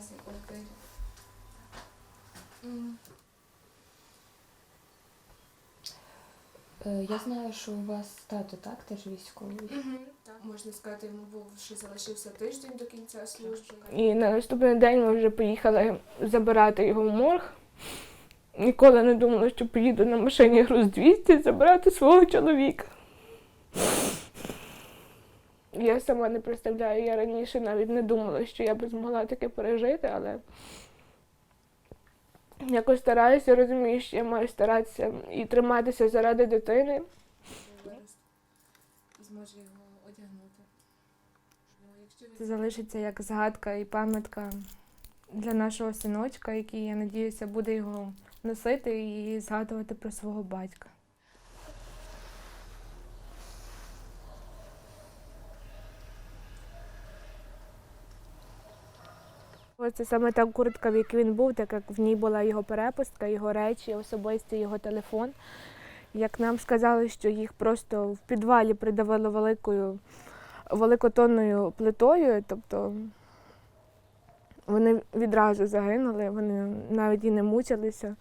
класі квартирі. Я знаю, що у вас тато так теж військовий. Так, можна сказати, йому був ще залишився тиждень до кінця служби. І на наступний день ми вже поїхали забирати його в морг. Ніколи не думала, що поїду на машині груз-200 забирати свого чоловіка. Я сама не представляю, я раніше навіть не думала, що я б змогла таке пережити, але якось стараюся, розумію, що я маю старатися і триматися заради дитини. Зможе його одягнути. Це залишиться як згадка і пам'ятка для нашого синочка, який, я надіюся, буде його носити і згадувати про свого батька. Ось це саме та куртка, в якій він був, так як в ній була його перепустка, його речі, особисті, його телефон. Як нам сказали, що їх просто в підвалі придавили великотонною плитою, тобто вони відразу загинули, вони навіть і не мучилися.